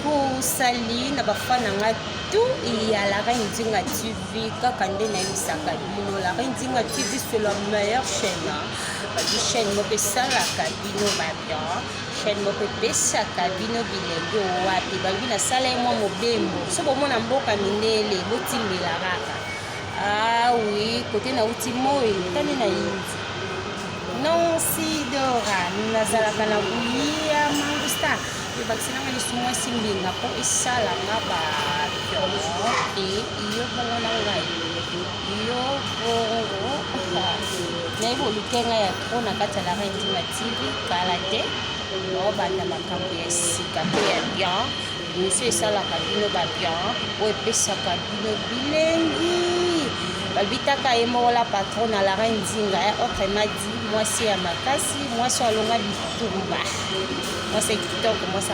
kusali na bafana nga tu ya la Reine Nzinga TV kaka nde nayebisaka bino. La Reine Nzinga TV c'est la meilleure chaîne. Badi chaîne moko esalaka bino babien, chaîne moko epesaka bino bilenge wapi balobi nasala ye mwa mobembo so bomona mboka mindele botimbela kaka. Ah oui, kote nauti moi tani na yindi non sidora nazalaka na bulia mangusta ebakisinanga lisumu esimbinga mpo esalanga babio e iyo bongo na ngai iyo bongo nayebi oluke ngai ya tro na kati ya la Reine Nzinga TV kala te obanda makambo ya sika mpe ya bien émission esalaka bino babien oyo epesaka bino bilengi balbitaka ye moko la patron na la Reine Nzinga autre madi mwasi ya makasi mwasi alonga bitumba mwasi kitoko mwasi